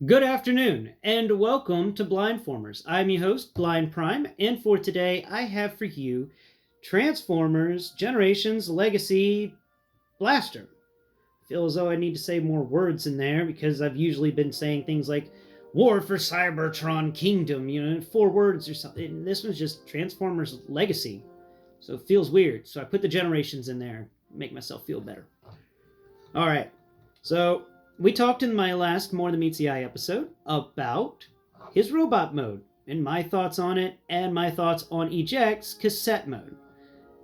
Good afternoon, and welcome to Blindformers. I'm your host, Blind Prime, and for today I have for you Transformers Generations Legacy Blaster. I feel as though I need to say more words in there because I've usually been saying things like War for Cybertron Kingdom, 4 words or something. And this one's just Transformers Legacy, so it feels weird. So I put the generations in there, make myself feel better. Alright, so we talked in my last More Than Meets the Eye episode about his robot mode and my thoughts on it and my thoughts on Eject's cassette mode.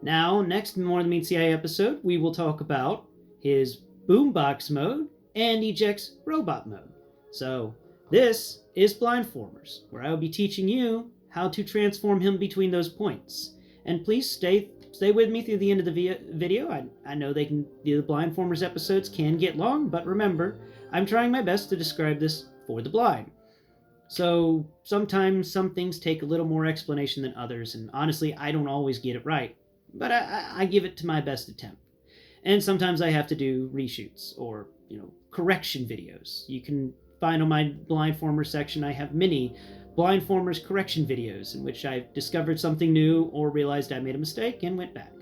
Now, next More Than Meets the Eye episode, we will talk about his boombox mode and Eject's robot mode. So, this is Blindformers, where I will be teaching you how to transform him between those points. And please stay with me through the end of the video. I know the Blindformers episodes can get long, but remember, I'm trying my best to describe this for the blind. So sometimes some things take a little more explanation than others, and honestly, I don't always get it right, but I give it to my best attempt. And sometimes I have to do reshoots or, correction videos. You can find on my Blindformers section, I have many Blindformers correction videos in which I've discovered something new or realized I made a mistake and went back.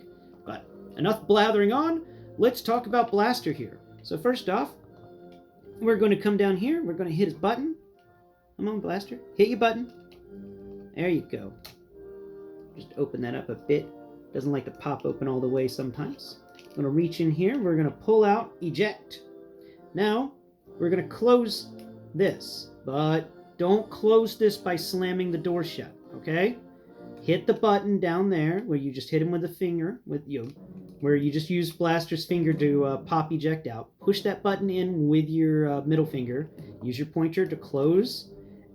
But enough blathering on, let's talk about Blaster here. So first off, we're going to come down here, we're going to hit his button. Come on, Blaster, hit your button. There you go. Just open that up a bit. Doesn't like to pop open all the way sometimes. I'm going to reach in here, we're going to pull out Eject. Now, we're going to close this, but don't close this by slamming the door shut, okay? Hit the button down there where you just hit him with a finger, where you just use Blaster's finger to pop Eject out. Push that button in with your middle finger. Use your pointer to close,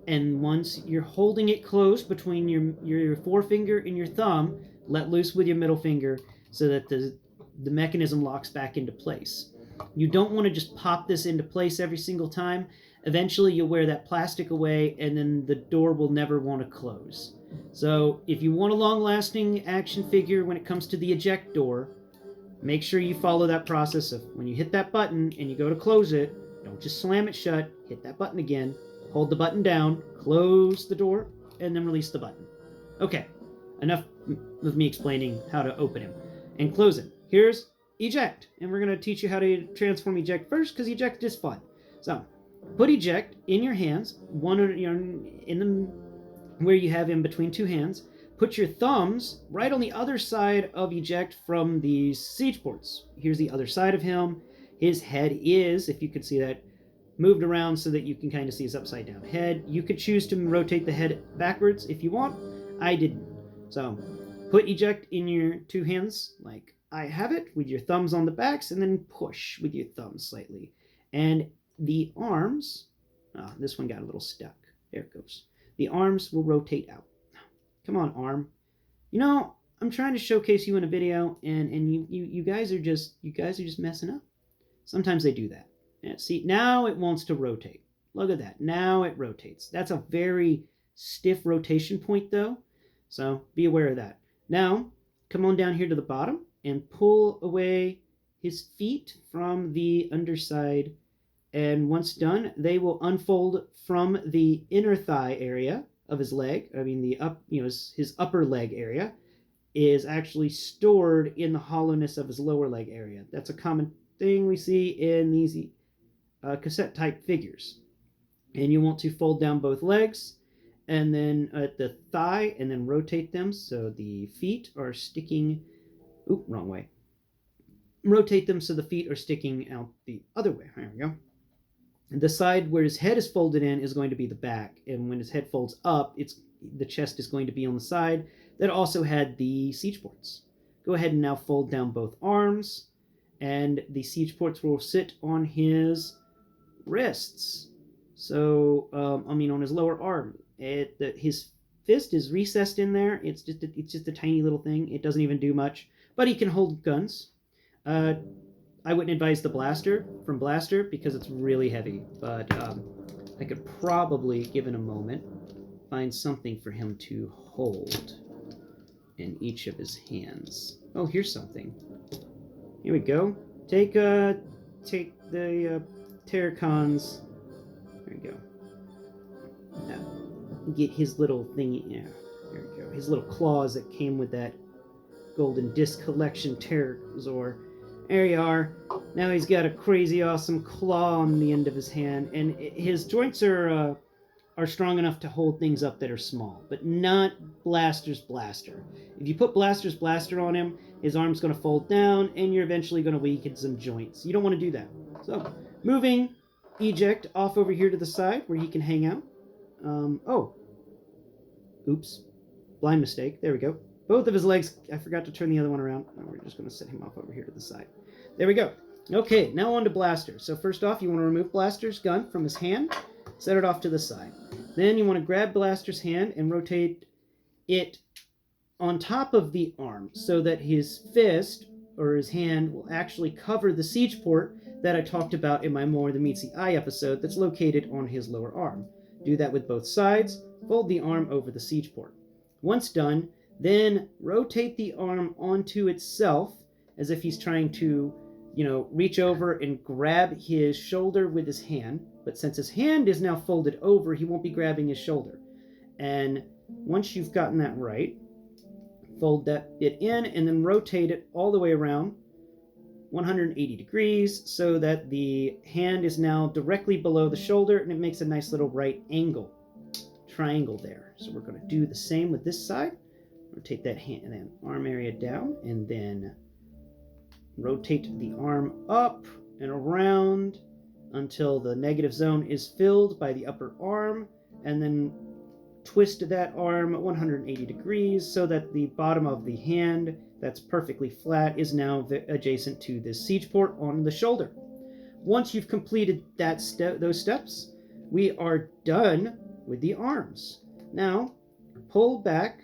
and once you're holding it closed between your forefinger and your thumb, let loose with your middle finger so that the mechanism locks back into place. You don't want to just pop this into place every single time. Eventually you'll wear that plastic away and then the door will never want to close. So if you want a long-lasting action figure when it comes to the eject door, make sure you follow that process of when you hit that button and you go to close it, don't just slam it shut, hit that button again, hold the button down, close the door, and then release the button. Okay, enough of me explaining how to open him and close him. Here's Eject, and we're going to teach you how to transform Eject first because Eject is fun. So, put Eject in your hands, where you have him between two hands. Put your thumbs right on the other side of Eject from the siege ports. Here's the other side of him. His head is, if you could see that, moved around so that you can kind of see his upside down head. You could choose to rotate the head backwards if you want. I didn't. So, put Eject in your two hands like I have it, with your thumbs on the backs, and then push with your thumbs slightly. And the arms, this one got a little stuck. There it goes. The arms will rotate out. Come on, arm. I'm trying to showcase you in a video, and you guys are just messing up. Sometimes they do that. Yeah, see, now it wants to rotate. Look at that. Now it rotates. That's a very stiff rotation point, though. So be aware of that. Now, come on down here to the bottom and pull away his feet from the underside. And once done, they will unfold from the inner thigh area of his leg. His upper leg area is actually stored in the hollowness of his lower leg area. That's a common thing we see in these cassette type figures. And you want to fold down both legs and then at the thigh and then rotate them so the feet are sticking. Oop, wrong way. Rotate them so the feet are sticking out the other way. There we go. And the side where his head is folded in is going to be the back, and when his head folds up, the chest is going to be on the side that also had the siege ports. Go ahead and now fold down both arms, and the siege ports will sit on his wrists. So, on his lower arm. His fist is recessed in there. It's just a tiny little thing. It doesn't even do much, but he can hold guns. I wouldn't advise the blaster from Blaster because it's really heavy, but I could probably, given a moment, find something for him to hold in each of his hands. Oh, here's something. Here we go. Take the Terracons. There you go. Now, get his little thingy. Yeah, there you go. His little claws that came with that Golden Disc Collection Pterosaur. There you are. Now he's got a crazy awesome claw on the end of his hand, and his joints are strong enough to hold things up that are small, but not Blaster's Blaster. If you put Blaster's Blaster on him, his arm's going to fold down, and you're eventually going to weaken some joints. You don't want to do that. So, moving Eject off over here to the side where he can hang out. Oh. Oops. Blind mistake. There we go. Both of his legs, I forgot to turn the other one around. We're just going to set him off over here to the side. There we go. Okay, now on to Blaster. So first off, you want to remove Blaster's gun from his hand, set it off to the side. Then you want to grab Blaster's hand and rotate it on top of the arm so that his fist or his hand will actually cover the siege port that I talked about in my More Than Meets the Eye episode that's located on his lower arm. Do that with both sides. Fold the arm over the siege port. Once done, then rotate the arm onto itself as if he's trying to, reach over and grab his shoulder with his hand. But since his hand is now folded over, he won't be grabbing his shoulder. And once you've gotten that right, fold that bit in and then rotate it all the way around 180 degrees so that the hand is now directly below the shoulder, and it makes a nice little right angle, triangle there. So we're going to do the same with this side. Rotate that hand and then arm area down, and then rotate the arm up and around until the negative zone is filled by the upper arm, and then twist that arm 180 degrees so that the bottom of the hand that's perfectly flat is now adjacent to the siege port on the shoulder. Once you've completed those steps, we are done with the arms. Now, pull back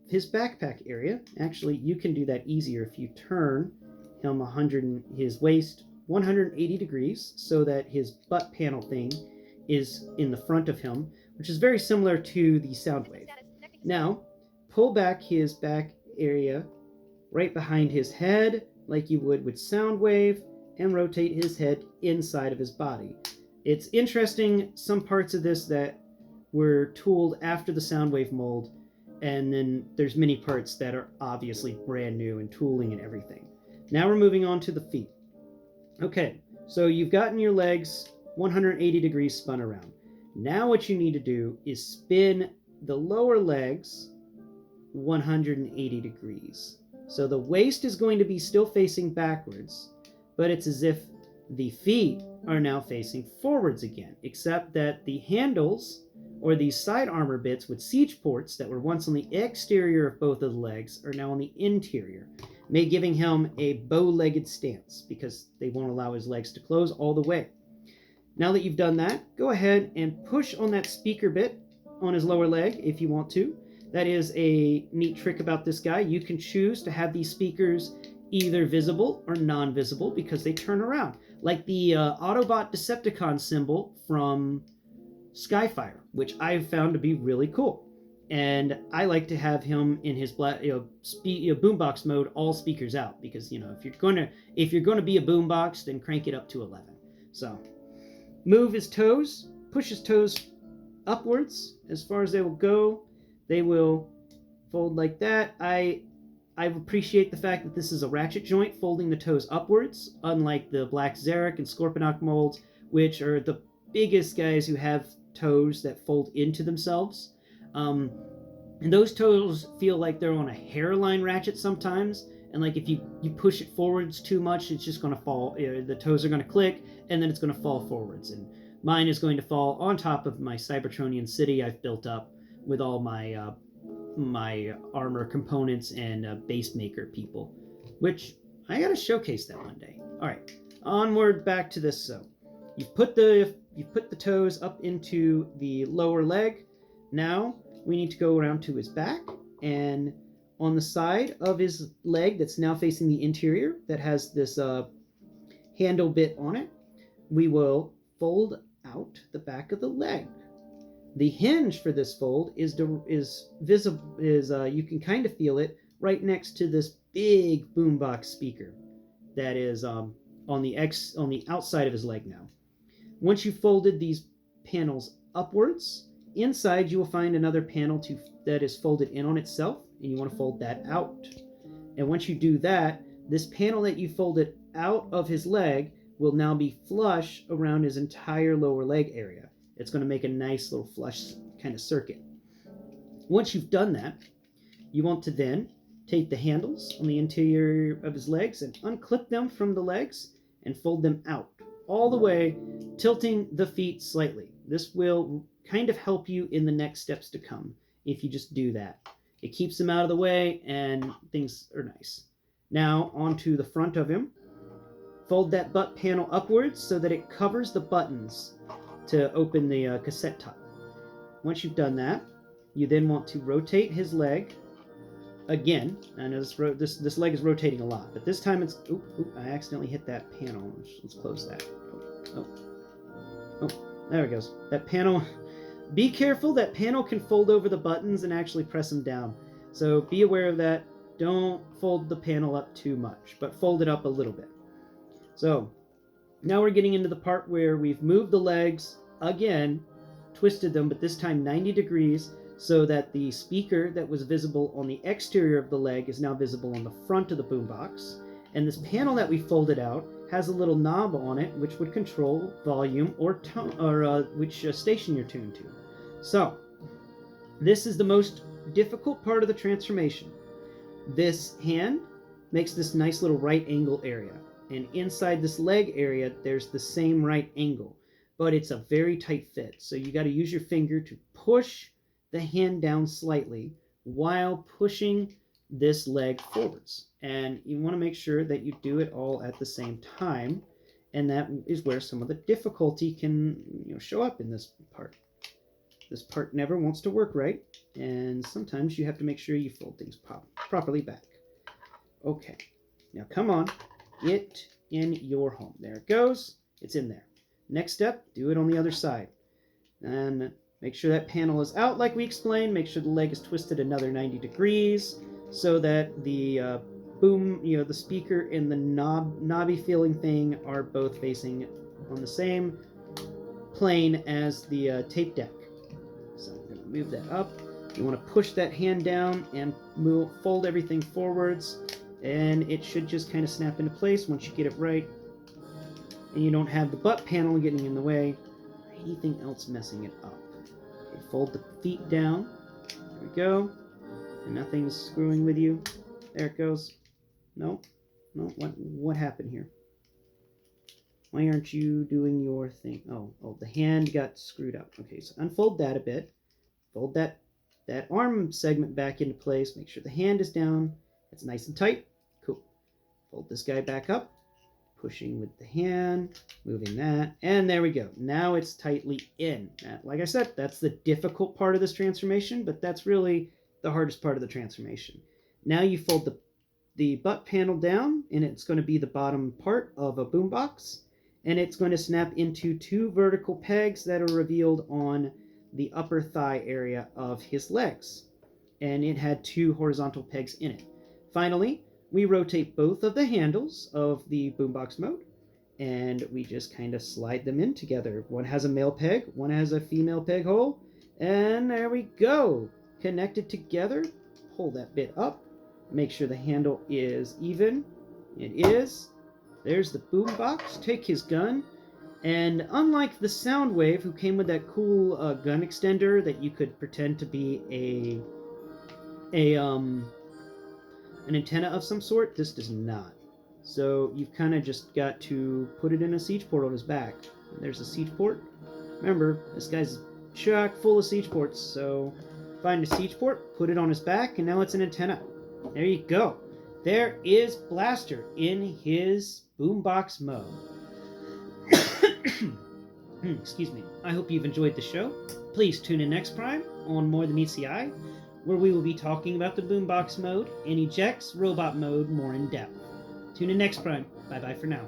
his backpack area. Actually, you can do that easier if you turn him his waist 180 degrees so that his butt panel thing is in the front of him, which is very similar to the Soundwave. Now, pull back his back area right behind his head like you would with Soundwave, and rotate his head inside of his body. It's interesting, some parts of this that were tooled after the Soundwave mold, and then there's many parts that are obviously brand new in tooling and everything. Now we're moving on to the feet. Okay, so you've gotten your legs 180 degrees spun around. Now what you need to do is spin the lower legs 180 degrees. So the waist is going to be still facing backwards, but it's as if the feet are now facing forwards again, except that the handles, or these side armor bits with siege ports that were once on the exterior of both of the legs, are now on the interior, giving him a bow-legged stance because they won't allow his legs to close all the way. Now that you've done that, go ahead and push on that speaker bit on his lower leg if you want to. That is a neat trick about this guy. You can choose to have these speakers either visible or non-visible because they turn around, like the Autobot Decepticon symbol from Skyfire, which I've found to be really cool. And I like to have him in his boombox mode, all speakers out, because if you're going to be a boombox, then crank it up to 11. So move his toes, push his toes upwards as far as they will go. They will fold like that. I appreciate the fact that this is a ratchet joint, folding the toes upwards, unlike the Black Zarek and Scorponok molds, which are the biggest guys who have toes that fold into themselves. And those toes feel like they're on a hairline ratchet sometimes, and like if you push it forwards too much, it's just going to fall. The toes are going to click, and then it's going to fall forwards. And mine is going to fall on top of my Cybertronian city I've built up with all my my armor components and base maker people, which I gotta showcase that one day. All right, onward back to this. So you've put the toes up into the lower leg. Now we need to go around to his back, and on the side of his leg that's now facing the interior, that has this handle bit on it, we will fold out the back of the leg. The hinge for this fold is visible. You can kind of feel it right next to this big boombox speaker that is on the outside of his leg now. Once you've folded these panels upwards. Inside you will find another panel that is folded in on itself, and you want to fold that out. And once you do that, this panel that you folded out of his leg will now be flush around his entire lower leg area. It's going to make a nice little flush kind of circuit. Once you've done that, you want to then take the handles on the interior of his legs and unclip them from the legs and fold them out all the way, tilting the feet slightly. This will kind of help you in the next steps to come if you just do that. It keeps them out of the way and things are nice. Now onto the front of him. Fold that butt panel upwards so that it covers the buttons to open the cassette top. Once you've done that, you then want to rotate his leg again. I know this leg is rotating a lot, but this time it's... I accidentally hit that panel. Let's close that. Oh, there it goes. That panel... Be careful, that panel can fold over the buttons and actually press them down. So be aware of that. Don't fold the panel up too much, but fold it up a little bit. So now we're getting into the part where we've moved the legs again, twisted them, but this time 90 degrees, so that the speaker that was visible on the exterior of the leg is now visible on the front of the boombox. And this panel that we folded out has a little knob on it which would control volume or tone, or which station you're tuned to. So this is the most difficult part of the transformation. This hand makes this nice little right angle area, and inside this leg area there's the same right angle, but it's a very tight fit, so you got to use your finger to push the hand down slightly while pushing this leg forwards. And you want to make sure that you do it all at the same time, and that is where some of the difficulty can show up in this part. This part never wants to work right, and sometimes you have to make sure you fold things properly back. Okay, now come on, get in your home. There it goes, it's in there. Next step, do it on the other side. And make sure that panel is out like we explained. Make sure the leg is twisted another 90 degrees so that the the speaker and the knobby feeling thing are both facing on the same plane as the tape deck. So I'm going to move that up. You want to push that hand down and fold everything forwards, and it should just kind of snap into place once you get it right. And you don't have the butt panel getting in the way or anything else messing it up. Okay, fold the feet down. There we go. And nothing's screwing with you. There it goes. No, what happened here? Why aren't you doing your thing? Oh, the hand got screwed up. Okay, so unfold that a bit. Fold that arm segment back into place. Make sure the hand is down. It's nice and tight. Cool. Fold this guy back up. Pushing with the hand, moving that, and there we go. Now it's tightly in. Like I said, that's the difficult part of this transformation, but that's really the hardest part of the transformation. Now you fold the butt panel down, and it's going to be the bottom part of a boombox, and it's going to snap into two vertical pegs that are revealed on the upper thigh area of his legs, and it had two horizontal pegs in it. Finally, we rotate both of the handles of the boombox mode, and we just kind of slide them in together. One has a male peg, one has a female peg hole, and there we go. Connected together, pull that bit up, make sure the handle is even. It is. There's the boombox. Take his gun, and unlike the Soundwave, who came with that cool gun extender that you could pretend to be an antenna of some sort, this does not. So you've kind of just got to put it in a siege port on his back. There's a siege port. Remember, this guy's chock full of siege ports, so find a siege port, put it on his back, and now it's an antenna. There you go. There is Blaster in his boombox mode. Excuse me. I hope you've enjoyed the show. Please tune in next Prime on More Than Meets the Eye, where we will be talking about the boombox mode and Eject's robot mode more in depth. Tune in next Prime. Bye-bye for now.